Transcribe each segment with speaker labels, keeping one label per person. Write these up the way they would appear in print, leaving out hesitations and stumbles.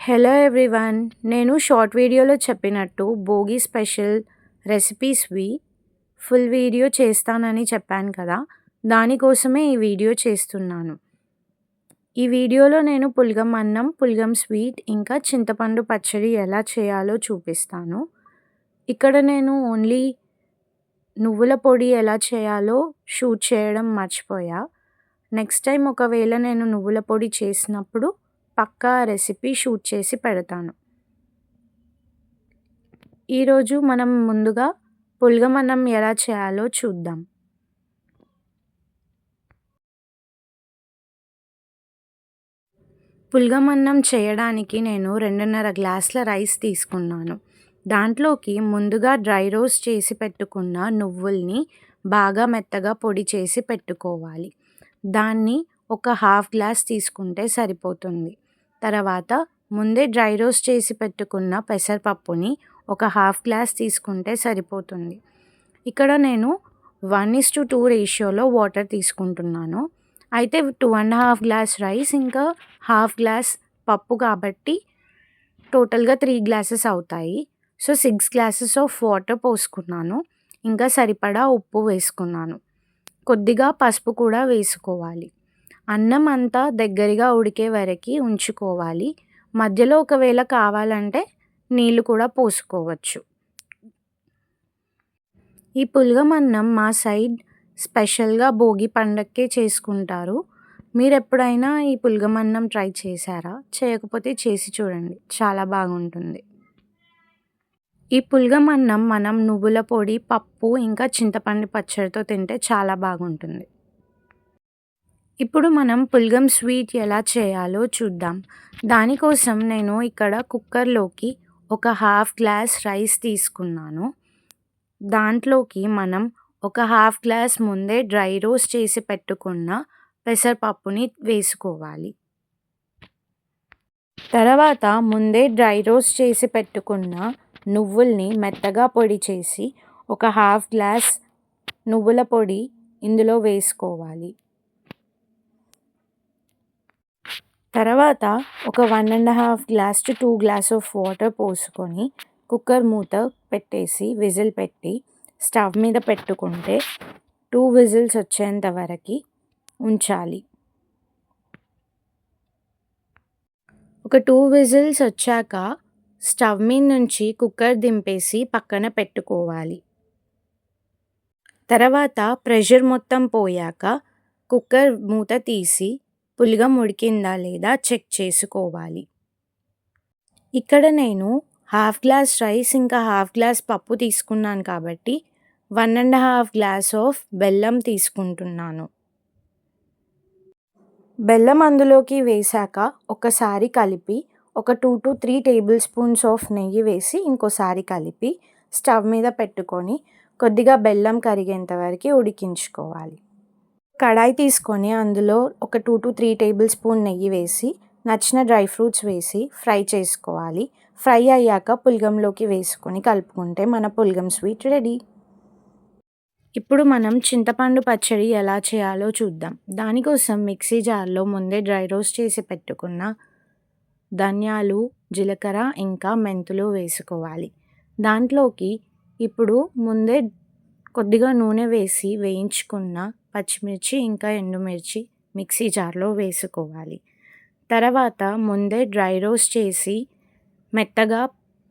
Speaker 1: Hello everyone. నేను short వీడియోలో చెప్పినట్టు భోగి స్పెషల్ రెసిపీస్వి ఫుల్ వీడియో చేస్తానని చెప్పాను కదా! దానికోసమే ఈ వీడియో చేస్తున్నాను. ఈ వీడియోలో నేను పులగం అన్నం, పులగం స్వీట్ ఇంకా చింతపండు పచ్చడి ఎలా చేయాలో చూపిస్తాను. ఇక్కడ నేను ఓన్లీ నువ్వుల పొడి ఎలా చేయాలో షూట్ చేయడం మర్చిపోయా. నెక్స్ట్ టైం ఒకవేళ నేను నువ్వుల పొడి చేసినప్పుడు పక్కా రెసిపీ షూట్ చేసి పెడతాను. ఈరోజు మనం ముందుగా పులగం అన్నం ఎలా చేయాలో చూద్దాం. పులగం అన్నం చేయడానికి నేను 2.5 గ్లాసుల రైస్ తీసుకున్నాను. దాంట్లోకి ముందుగా డ్రై రోస్ట్ చేసి పెట్టుకున్న నువ్వుల్ని బాగా మెత్తగా పొడి చేసి పెట్టుకోవాలి. దాన్ని ఒక హాఫ్ గ్లాస్ తీసుకుంటే సరిపోతుంది. తర్వాత ముందే డ్రై రోస్ట్ చేసి పెట్టుకున్న పెసరపప్పుని ఒక హాఫ్ గ్లాస్ తీసుకుంటే సరిపోతుంది. ఇక్కడ నేను 1:2 రేషియోలో వాటర్ తీసుకుంటున్నాను. అయితే 2.5 గ్లాస్ రైస్ ఇంకా హాఫ్ గ్లాస్ పప్పు కాబట్టి టోటల్గా 3 గ్లాసెస్ అవుతాయి. సో 6 గ్లాసెస్ ఆఫ్ వాటర్ పోసుకున్నాను. ఇంకా సరిపడా ఉప్పు వేసుకున్నాను. కొద్దిగా పసుపు కూడా వేసుకోవాలి. అన్నం అంతా దగ్గరగా ఉడికే వరకు ఉంచుకోవాలి. మధ్యలో ఒకవేళ కావాలంటే నీళ్ళు కూడా పోసుకోవచ్చు. ఈ పులగం అన్నం మా సైడ్ స్పెషల్గా భోగి పండగకే చేసుకుంటారు. మీరు ఎప్పుడైనా ఈ పులగం అన్నం ట్రై చేశారా? చేయకపోతే చేసి చూడండి, చాలా బాగుంటుంది. ఈ పులగం అన్నం మనం నువ్వుల పొడి, పప్పు ఇంకా చింతపండు పచ్చడితో తింటే చాలా బాగుంటుంది. ఇప్పుడు మనం పులగం స్వీట్ ఎలా చేయాలో చూద్దాం. దానికోసం నేను ఇక్కడ కుక్కర్లోకి ఒక హాఫ్ గ్లాస్ రైస్ తీసుకున్నాను. దాంట్లోకి మనం ఒక హాఫ్ గ్లాస్ ముందే డ్రై రోస్ట్ చేసి పెట్టుకున్న పెసరపప్పుని వేసుకోవాలి. తర్వాత ముందే డ్రై రోస్ట్ చేసి పెట్టుకున్న నువ్వుల్ని మెత్తగా పొడి చేసి ఒక హాఫ్ గ్లాస్ నువ్వుల పొడి ఇందులో వేసుకోవాలి. తర్వాత ఒక 1.5 glass to 2 glass of water పోసుకొని కుక్కర్ మూత పెట్టేసి విజిల్ పెట్టి స్టవ్ మీద పెట్టుకుంటే 2 విజిల్స్ వచ్చేంత వరకు ఉంచాలి. ఒక 2 విజిల్స్ వచ్చాక స్టవ్ మీద నుంచి కుక్కర్ దింపేసి పక్కన పెట్టుకోవాలి. తర్వాత ప్రెషర్ మొత్తం పోయాక కుక్కర్ మూత తీసి పులగం ఉడికిందా లేదా చెక్ చేసుకోవాలి. ఇక్కడ నేను హాఫ్ గ్లాస్ రైస్ ఇంకా హాఫ్ గ్లాస్ పప్పు తీసుకున్నాను కాబట్టి 1.5 గ్లాస్ ఆఫ్ బెల్లం తీసుకుంటున్నాను. బెల్లం అందులోకి వేశాక ఒకసారి కలిపి ఒక 2 to 3 టేబుల్ స్పూన్స్ ఆఫ్ నెయ్యి వేసి ఇంకోసారి కలిపి స్టవ్ మీద పెట్టుకొని కొద్దిగా బెల్లం కరిగేంత వరకు ఉడికించుకోవాలి. కడాయి తీసుకొని అందులో ఒక 2 to 3 టేబుల్ స్పూన్ నెయ్యి వేసి నచ్చిన డ్రై ఫ్రూట్స్ వేసి ఫ్రై చేసుకోవాలి. ఫ్రై అయ్యాక పులగంలోకి వేసుకొని కలుపుకుంటే మన పులగం స్వీట్ రెడీ. ఇప్పుడు మనం చింతపండు పచ్చడి ఎలా చేయాలో చూద్దాం. దానికోసం మిక్సీ జార్లో ముందే డ్రై రోస్ట్ చేసి పెట్టుకున్న ధనియాలు, జీలకర్ర ఇంకా మెంతులు వేసుకోవాలి. దాంట్లోకి ఇప్పుడు ముందే కొద్దిగా నూనె వేసి వేయించుకున్న పచ్చిమిర్చి ఇంకా ఎండుమిర్చి మిక్సీ జార్లో వేసుకోవాలి. తర్వాత ముందే డ్రై రోస్ట్ చేసి మెత్తగా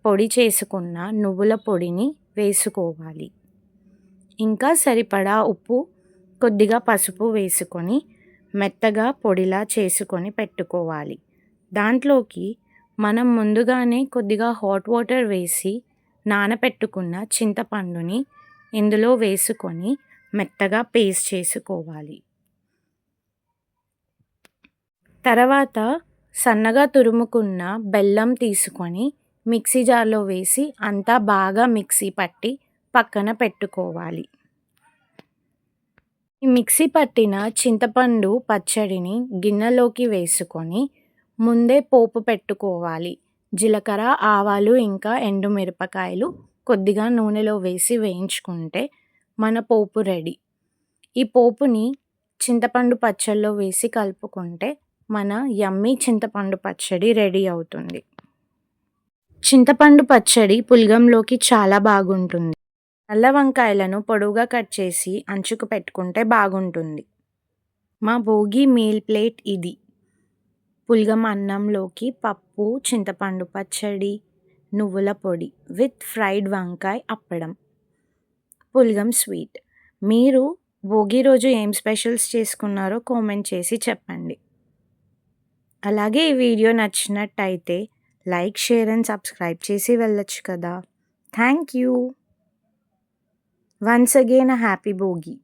Speaker 1: పొడి చేసుకున్న నువ్వుల పొడిని వేసుకోవాలి. ఇంకా సరిపడా ఉప్పు, కొద్దిగా పసుపు వేసుకొని మెత్తగా పొడిలా చేసుకొని పెట్టుకోవాలి. దాంట్లోకి మనం ముందుగానే కొద్దిగా హాట్ వాటర్ వేసి నానబెట్టుకున్న చింతపండుని ఇందులో వేసుకొని మెత్తగా పేస్ట్ చేసుకోవాలి. తర్వాత సన్నగా తురుముకున్న బెల్లం తీసుకొని మిక్సీ జార్లో వేసి అంతా బాగా మిక్సీ పట్టి పక్కన పెట్టుకోవాలి. ఈ మిక్సీ పట్టిన చింతపండు పచ్చడిని గిన్నెలోకి వేసుకొని ముందే పోపు పెట్టుకోవాలి. జీలకర్ర, ఆవాలు ఇంకా ఎండుమిరపకాయలు కొద్దిగా నూనెలో వేసి వేయించుకుంటే మన పోపు రెడీ. ఈ పోపుని చింతపండు పచ్చడిలో వేసి కలుపుకుంటే మన యమ్మీ చింతపండు పచ్చడి రెడీ అవుతుంది. చింతపండు పచ్చడి పులగంలోకి చాలా బాగుంటుంది. నల్ల వంకాయలను పొడవుగా కట్ చేసి అంచుకు పెట్టుకుంటే బాగుంటుంది. మా భోగి మీల్ ప్లేట్ ఇది. పులగం అన్నంలోకి పప్పు, చింతపండు పచ్చడి, నువ్వుల పొడి విత్ ఫ్రైడ్ వంకాయ అప్పడం. పులగం స్వీట్. మీరు భోగి రోజు ఏం స్పెషల్స్ చేసుకున్నారో కామెంట్ చేసి చెప్పండి. అలాగే ఈ వీడియో నచ్చినట్టయితే లైక్, షేర్ అండ్ సబ్స్క్రైబ్ చేసి వెళ్ళొచ్చు కదా. Thank you. Once again happy Bhogi.